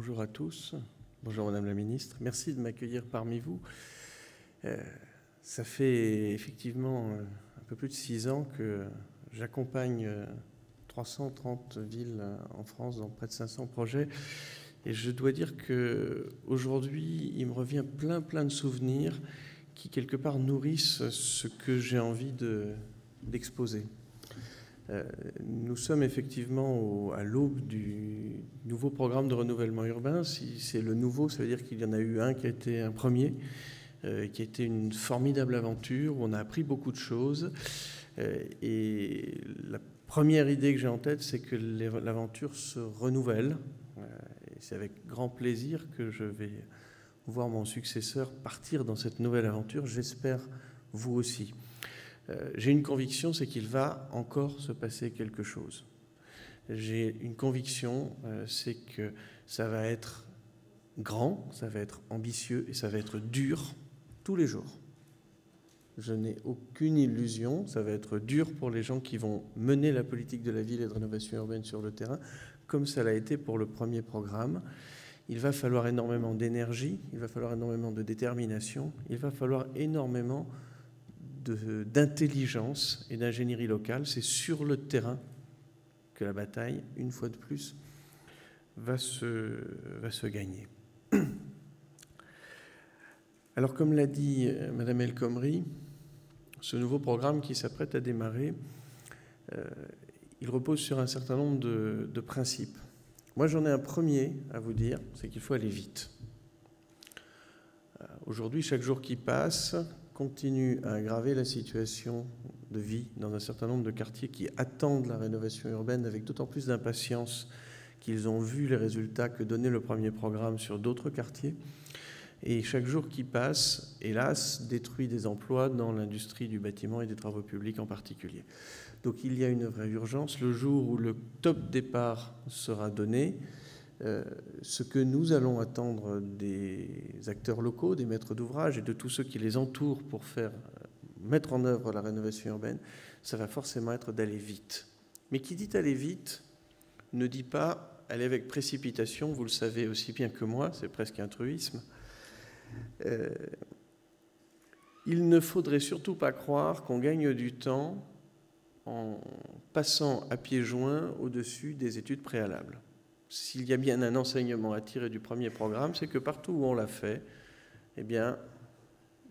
Bonjour à tous. Bonjour Madame la Ministre. Merci de m'accueillir parmi vous. Ça fait effectivement un peu plus de 6 ans que j'accompagne 330 villes en France dans près de 500 projets. Et je dois dire qu'aujourd'hui, il me revient plein de souvenirs qui, quelque part, nourrissent ce que j'ai envie d'exposer. Nous sommes effectivement à l'aube du nouveau programme de renouvellement urbain. Si c'est le nouveau, ça veut dire qu'il y en a eu un qui a été un premier, qui a été une formidable aventure, où on a appris beaucoup de choses. Et la première idée que j'ai en tête, c'est que l'aventure se renouvelle. Et c'est avec grand plaisir que je vais voir mon successeur partir dans cette nouvelle aventure. J'espère vous aussi. J'ai une conviction, c'est qu'il va encore se passer quelque chose. J'ai une conviction, c'est que ça va être grand, ça va être ambitieux et ça va être dur tous les jours. Je n'ai aucune illusion, ça va être dur pour les gens qui vont mener la politique de la ville et de rénovation urbaine sur le terrain, comme ça l'a été pour le premier programme. Il va falloir énormément d'énergie, il va falloir énormément de détermination, il va falloir énormément d'intelligence et d'ingénierie locale. C'est sur le terrain que la bataille, une fois de plus, va se gagner. Alors, comme l'a dit Madame El Khomri, ce nouveau programme qui s'apprête à démarrer, il repose sur un certain nombre de principes. Moi, j'en ai un premier à vous dire, c'est qu'il faut aller vite. Aujourd'hui, chaque jour qui passe continue à aggraver la situation de vie dans un certain nombre de quartiers qui attendent la rénovation urbaine avec d'autant plus d'impatience qu'ils ont vu les résultats que donnait le premier programme sur d'autres quartiers. Et chaque jour qui passe, hélas, détruit des emplois dans l'industrie du bâtiment et des travaux publics en particulier. Donc il y a une vraie urgence. Le jour où le top départ sera donné, ce que nous allons attendre des acteurs locaux, des maîtres d'ouvrage et de tous ceux qui les entourent pour mettre en œuvre la rénovation urbaine, ça va forcément être d'aller vite. Mais qui dit aller vite ne dit pas aller avec précipitation, vous le savez aussi bien que moi, c'est presque un truisme. Il ne faudrait surtout pas croire qu'on gagne du temps en passant à pieds joints au-dessus des études préalables. S'il y a bien un enseignement à tirer du premier programme, c'est que partout où on l'a fait, eh bien,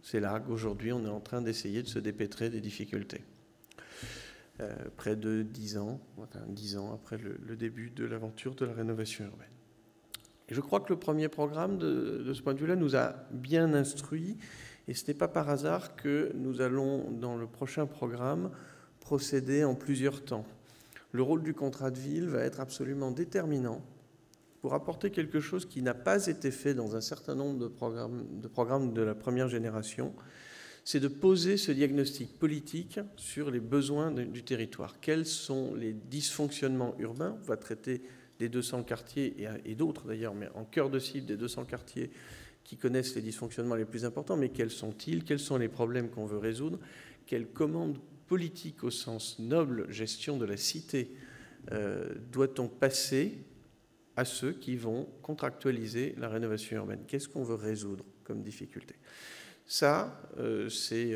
c'est là qu'aujourd'hui on est en train d'essayer de se dépêtrer des difficultés. Près de 10 ans après le début de l'aventure de la rénovation urbaine. Et je crois que le premier programme, de ce point de vue-là, nous a bien instruits, et ce n'est pas par hasard que nous allons, dans le prochain programme, procéder en plusieurs temps. Le rôle du contrat de ville va être absolument déterminant pour apporter quelque chose qui n'a pas été fait dans un certain nombre de programmes de la première génération, c'est de poser ce diagnostic politique sur les besoins du territoire. Quels sont les dysfonctionnements urbains? On va traiter des 200 quartiers et d'autres d'ailleurs, mais en cœur de cible des 200 quartiers qui connaissent les dysfonctionnements les plus importants, mais quels sont-ils? Quels sont les problèmes qu'on veut résoudre? Quelle commande politique au sens noble, gestion de la cité, doit-on passer à ceux qui vont contractualiser la rénovation urbaine? Qu'est-ce qu'on veut résoudre comme difficulté? Ça, c'est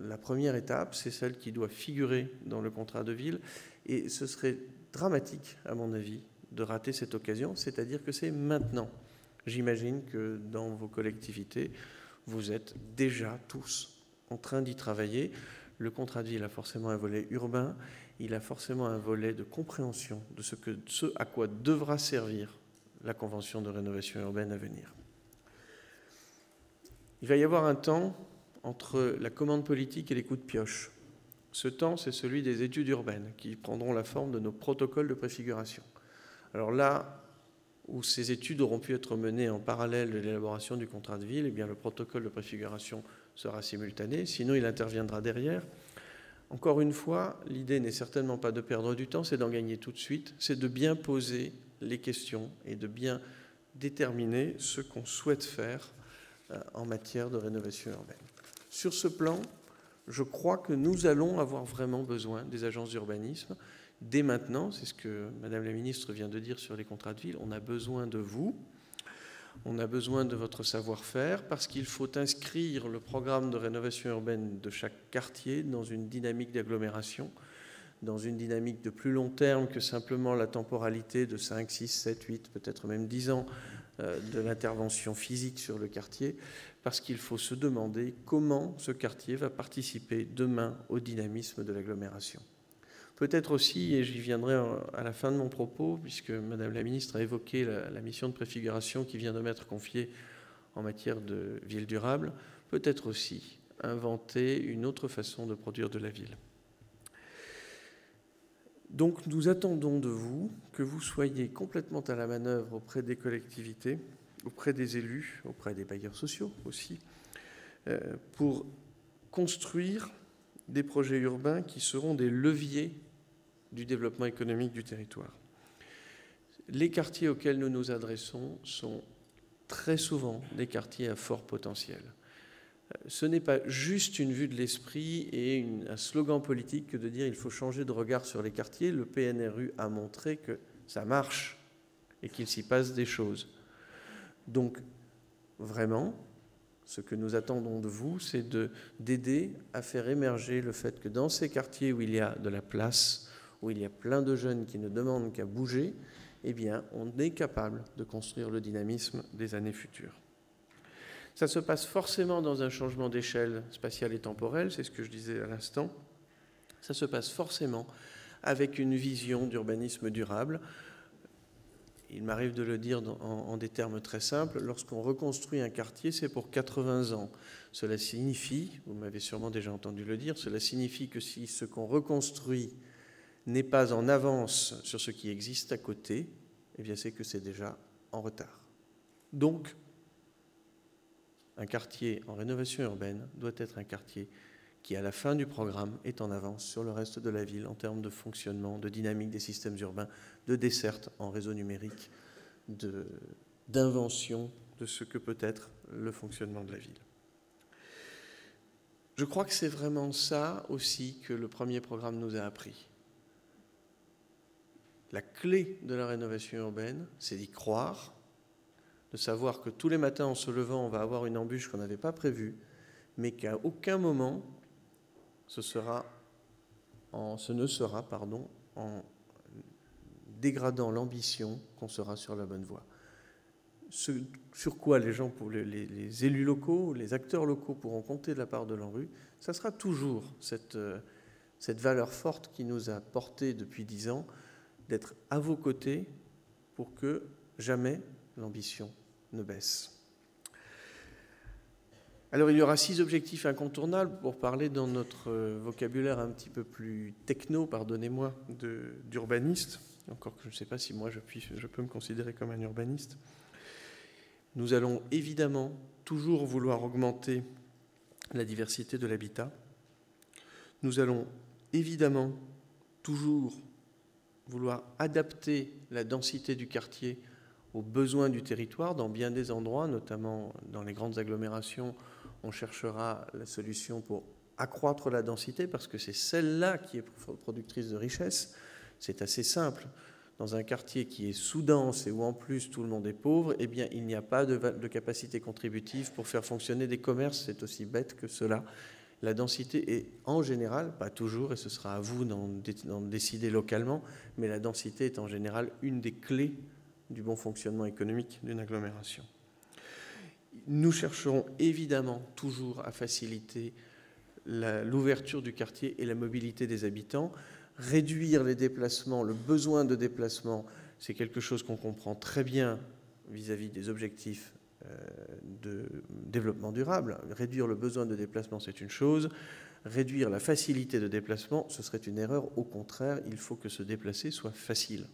la première étape, c'est celle qui doit figurer dans le contrat de ville, et ce serait dramatique, à mon avis, de rater cette occasion, c'est-à-dire que c'est maintenant. J'imagine que dans vos collectivités, vous êtes déjà tous en train d'y travailler. Le contrat de ville a forcément un volet urbain, il a forcément un volet de compréhension de ce à quoi devra servir la convention de rénovation urbaine à venir. Il va y avoir un temps entre la commande politique et les coups de pioche. Ce temps, c'est celui des études urbaines qui prendront la forme de nos protocoles de préfiguration. Alors là où ces études auront pu être menées en parallèle de l'élaboration du contrat de ville, eh bien le protocole de préfiguration sera simultané, sinon il interviendra derrière. Encore une fois, l'idée n'est certainement pas de perdre du temps, c'est d'en gagner tout de suite, c'est de bien poser les questions et de bien déterminer ce qu'on souhaite faire en matière de rénovation urbaine. Sur ce plan, je crois que nous allons avoir vraiment besoin des agences d'urbanisme. Dès maintenant, c'est ce que Madame la Ministre vient de dire sur les contrats de ville, on a besoin de vous. On a besoin de votre savoir-faire parce qu'il faut inscrire le programme de rénovation urbaine de chaque quartier dans une dynamique d'agglomération, dans une dynamique de plus long terme que simplement la temporalité de 5, 6, 7, 8, peut-être même 10 ans de l'intervention physique sur le quartier, parce qu'il faut se demander comment ce quartier va participer demain au dynamisme de l'agglomération. Peut-être aussi, et j'y viendrai à la fin de mon propos, puisque Madame la Ministre a évoqué la mission de préfiguration qui vient de m'être confiée en matière de ville durable, peut-être aussi inventer une autre façon de produire de la ville. Donc nous attendons de vous que vous soyez complètement à la manœuvre auprès des collectivités, auprès des élus, auprès des bailleurs sociaux aussi, pour construire des projets urbains qui seront des leviers du développement économique du territoire. Les quartiers auxquels nous nous adressons sont très souvent des quartiers à fort potentiel. Ce n'est pas juste une vue de l'esprit et un slogan politique que de dire il faut changer de regard sur les quartiers. Le PNRU a montré que ça marche et qu'il s'y passe des choses. Donc, vraiment, ce que nous attendons de vous, c'est d'aider à faire émerger le fait que dans ces quartiers où il y a de la place, où il y a plein de jeunes qui ne demandent qu'à bouger, eh bien, on est capable de construire le dynamisme des années futures. Ça se passe forcément dans un changement d'échelle spatiale et temporelle, c'est ce que je disais à l'instant. Ça se passe forcément avec une vision d'urbanisme durable. Il m'arrive de le dire en des termes très simples, lorsqu'on reconstruit un quartier, c'est pour 80 ans. Cela signifie, vous m'avez sûrement déjà entendu le dire, cela signifie que si ce qu'on reconstruit n'est pas en avance sur ce qui existe à côté, eh bien c'est que c'est déjà en retard. Donc, un quartier en rénovation urbaine doit être un quartier qui, à la fin du programme, est en avance sur le reste de la ville en termes de fonctionnement, de dynamique des systèmes urbains, de desserte en réseau numérique, d'invention de ce que peut être le fonctionnement de la ville. Je crois que c'est vraiment ça aussi que le premier programme nous a appris. La clé de la rénovation urbaine, c'est d'y croire, de savoir que tous les matins en se levant, on va avoir une embûche qu'on n'avait pas prévue, mais qu'à aucun moment ce ne sera en dégradant l'ambition qu'on sera sur la bonne voie. Ce sur quoi les élus locaux, les acteurs locaux pourront compter de la part de l'ANRU, ça sera toujours cette valeur forte qui nous a porté depuis 10 ans, d'être à vos côtés pour que jamais l'ambition ne baisse. Alors il y aura 6 objectifs incontournables pour parler dans notre vocabulaire un petit peu plus techno, pardonnez-moi, d'urbaniste, encore que je ne sais pas si moi je peux me considérer comme un urbaniste. Nous allons évidemment toujours vouloir augmenter la diversité de l'habitat. Nous allons évidemment toujours vouloir adapter la densité du quartier aux besoins du territoire dans bien des endroits, notamment dans les grandes agglomérations. On cherchera la solution pour accroître la densité parce que c'est celle-là qui est productrice de richesse. C'est assez simple. Dans un quartier qui est sous-dense et où en plus tout le monde est pauvre, eh bien il n'y a pas de capacité contributive pour faire fonctionner des commerces. C'est aussi bête que cela. La densité est en général, pas toujours, et ce sera à vous d'en décider localement, mais la densité est en général une des clés du bon fonctionnement économique d'une agglomération. Nous chercherons évidemment toujours à faciliter l'ouverture du quartier et la mobilité des habitants. Réduire les déplacements, le besoin de déplacement, c'est quelque chose qu'on comprend très bien vis-à-vis des objectifs de développement durable. Réduire le besoin de déplacement, c'est une chose. Réduire la facilité de déplacement, ce serait une erreur. Au contraire, il faut que se déplacer soit facile.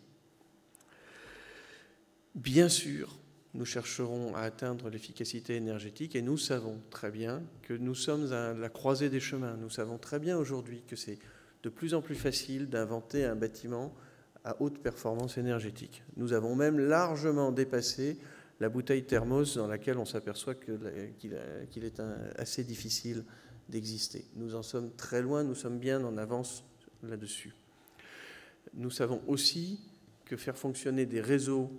Bien sûr, nous chercherons à atteindre l'efficacité énergétique et nous savons très bien que nous sommes à la croisée des chemins. Nous savons très bien aujourd'hui que c'est de plus en plus facile d'inventer un bâtiment à haute performance énergétique. Nous avons même largement dépassé la bouteille thermos dans laquelle on s'aperçoit qu'il est assez difficile d'exister. Nous en sommes très loin, nous sommes bien en avance là-dessus. Nous savons aussi que faire fonctionner des réseaux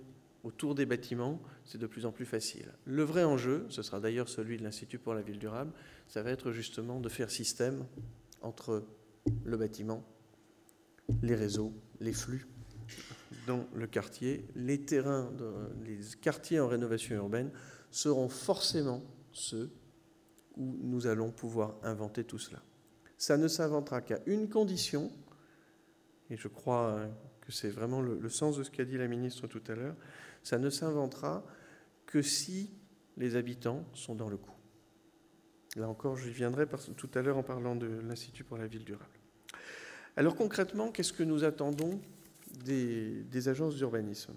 autour des bâtiments, c'est de plus en plus facile. Le vrai enjeu, ce sera d'ailleurs celui de l'Institut pour la ville durable, ça va être justement de faire système entre le bâtiment, les réseaux, les flux dans le quartier. Les terrains, les quartiers en rénovation urbaine seront forcément ceux où nous allons pouvoir inventer tout cela. Ça ne s'inventera qu'à une condition, et je crois que c'est vraiment le sens de ce qu'a dit la ministre tout à l'heure, ça ne s'inventera que si les habitants sont dans le coup. Là encore, j'y viendrai tout à l'heure en parlant de l'Institut pour la ville durable. Alors concrètement, qu'est-ce que nous attendons des agences d'urbanisme?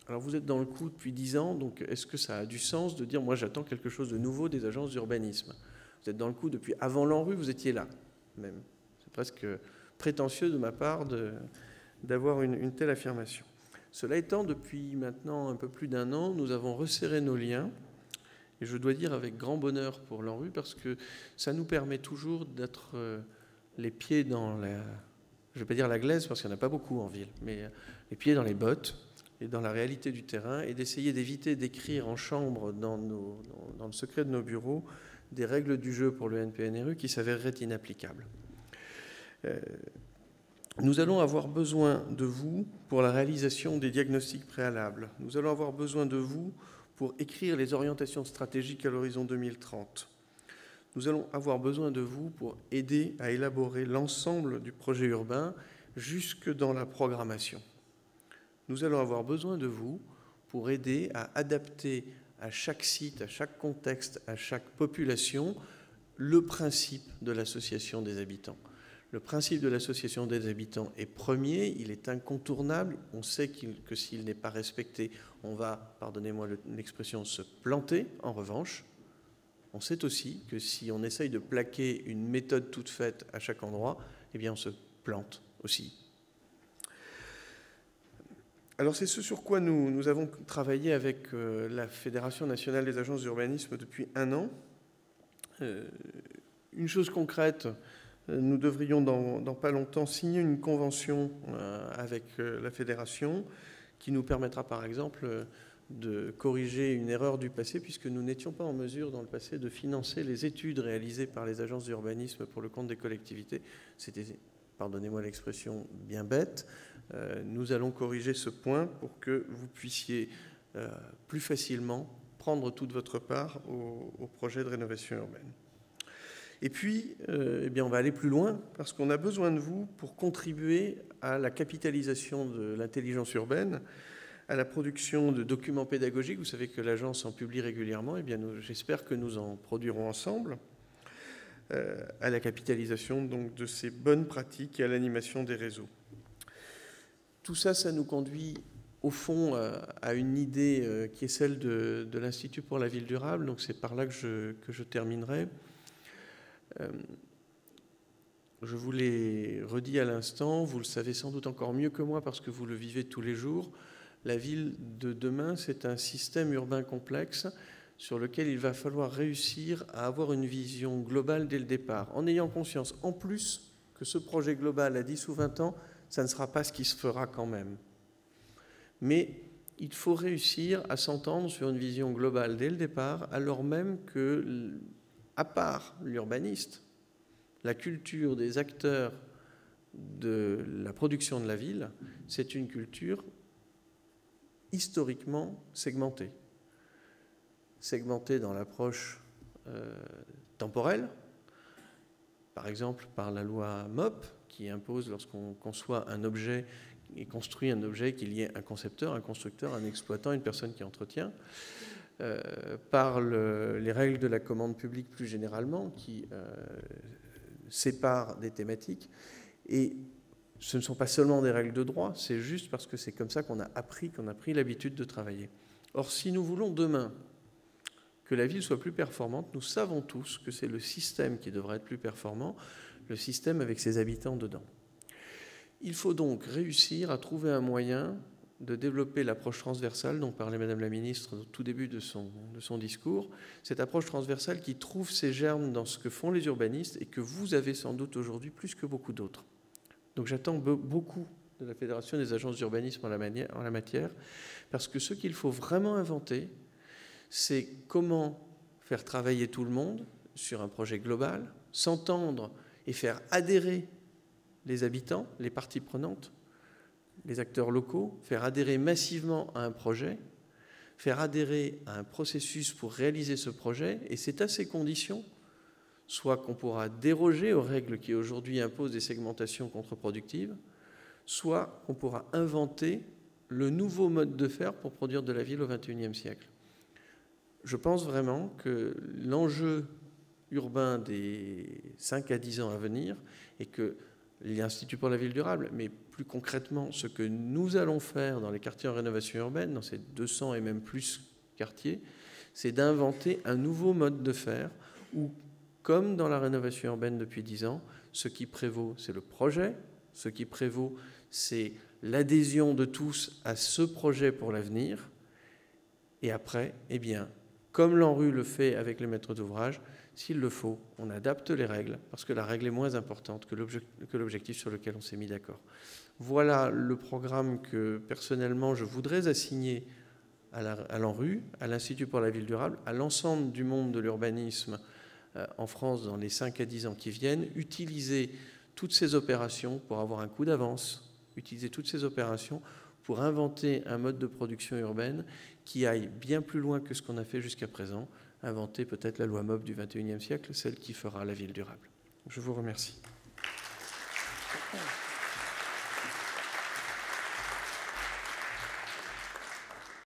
Alors vous êtes dans le coup depuis 10 ans, donc est-ce que ça a du sens de dire « moi j'attends quelque chose de nouveau des agences d'urbanisme ». Vous êtes dans le coup depuis avant l'ANRU, vous étiez là même. C'est presque prétentieux de ma part d'avoir une telle affirmation. Cela étant, depuis maintenant un peu plus d'un an, nous avons resserré nos liens, et je dois dire avec grand bonheur pour l'ANRU, parce que ça nous permet toujours d'être les pieds dans la... Je ne vais pas dire la glaise, parce qu'il n'y en a pas beaucoup en ville, mais les pieds dans les bottes, et dans la réalité du terrain, et d'essayer d'éviter d'écrire en chambre, dans le secret de nos bureaux, des règles du jeu pour le NPNRU qui s'avéreraient inapplicables. Nous allons avoir besoin de vous pour la réalisation des diagnostics préalables. Nous allons avoir besoin de vous pour écrire les orientations stratégiques à l'horizon 2030. Nous allons avoir besoin de vous pour aider à élaborer l'ensemble du projet urbain jusque dans la programmation. Nous allons avoir besoin de vous pour aider à adapter à chaque site, à chaque contexte, à chaque population, le principe de l'association des habitants. Le principe de l'association des habitants est premier, il est incontournable. On sait que s'il n'est pas respecté, on va, pardonnez-moi l'expression, se planter. En revanche, on sait aussi que si on essaye de plaquer une méthode toute faite à chaque endroit, eh bien on se plante aussi. Alors c'est ce sur quoi nous avons travaillé avec la Fédération nationale des agences d'urbanisme depuis 1 an. Une chose concrète, nous devrions dans pas longtemps signer une convention avec la Fédération qui nous permettra par exemple de corriger une erreur du passé puisque nous n'étions pas en mesure dans le passé de financer les études réalisées par les agences d'urbanisme pour le compte des collectivités. C'était, pardonnez-moi l'expression, bien bête. Nous allons corriger ce point pour que vous puissiez plus facilement prendre toute votre part au projet de rénovation urbaine. Et puis, eh bien, on va aller plus loin parce qu'on a besoin de vous pour contribuer à la capitalisation de l'intelligence urbaine, à la production de documents pédagogiques. Vous savez que l'agence en publie régulièrement. Eh bien, j'espère que nous en produirons ensemble, à la capitalisation donc, de ces bonnes pratiques et à l'animation des réseaux. Tout ça, ça nous conduit au fond à une idée qui est celle de l'Institut pour la ville durable. Donc c'est par là que je terminerai. Je vous l'ai redit à l'instant, vous le savez sans doute encore mieux que moi parce que vous le vivez tous les jours. La ville de demain, c'est un système urbain complexe sur lequel il va falloir réussir à avoir une vision globale dès le départ, en ayant conscience en plus que ce projet global à 10 ou 20 ans, ça ne sera pas ce qui se fera quand même. Mais il faut réussir à s'entendre sur une vision globale dès le départ, alors même que, à part l'urbaniste, la culture des acteurs de la production de la ville, c'est une culture historiquement segmentée. Segmentée dans l'approche temporelle, par exemple par la loi MOP, qui impose lorsqu'on conçoit un objet et construit un objet qu'il y ait un concepteur, un constructeur, un exploitant, une personne qui entretient, par les règles de la commande publique plus généralement, qui séparent des thématiques. Et ce ne sont pas seulement des règles de droit, c'est juste parce que c'est comme ça qu'on a pris l'habitude de travailler. Or, si nous voulons demain que la ville soit plus performante, nous savons tous que c'est le système qui devra être plus performant, le système avec ses habitants dedans. Il faut donc réussir à trouver un moyen de développer l'approche transversale dont parlait Madame la Ministre au tout début de son discours, cette approche transversale qui trouve ses germes dans ce que font les urbanistes et que vous avez sans doute aujourd'hui plus que beaucoup d'autres. Donc j'attends beaucoup de la Fédération des agences d'urbanisme en la matière, parce que ce qu'il faut vraiment inventer, c'est comment faire travailler tout le monde sur un projet global, s'entendre et faire adhérer les habitants, les parties prenantes, les acteurs locaux, faire adhérer massivement à un projet, faire adhérer à un processus pour réaliser ce projet, et c'est à ces conditions, soit qu'on pourra déroger aux règles qui aujourd'hui imposent des segmentations contre-productives, soit qu'on pourra inventer le nouveau mode de faire pour produire de la ville au XXIe siècle. Je pense vraiment que l'enjeu urbain des 5 à 10 ans à venir est que l'Institut pour la ville durable, mais plus concrètement, ce que nous allons faire dans les quartiers en rénovation urbaine, dans ces 200 et même plus quartiers, c'est d'inventer un nouveau mode de faire où, comme dans la rénovation urbaine depuis 10 ans, ce qui prévaut, c'est le projet, ce qui prévaut, c'est l'adhésion de tous à ce projet pour l'avenir. Et après, eh bien, comme l'ANRU le fait avec les maîtres d'ouvrage, s'il le faut, on adapte les règles, parce que la règle est moins importante que l'objectif sur lequel on s'est mis d'accord. Voilà le programme que, personnellement, je voudrais assigner à l'ANRU, à l'Institut pour la ville durable, à l'ensemble du monde de l'urbanisme en France dans les 5 à 10 ans qui viennent, utiliser toutes ces opérations pour avoir un coup d'avance, utiliser toutes ces opérations pour inventer un mode de production urbaine qui aille bien plus loin que ce qu'on a fait jusqu'à présent, inventer peut-être la loi MOP du XXIe siècle, celle qui fera la ville durable. Je vous remercie.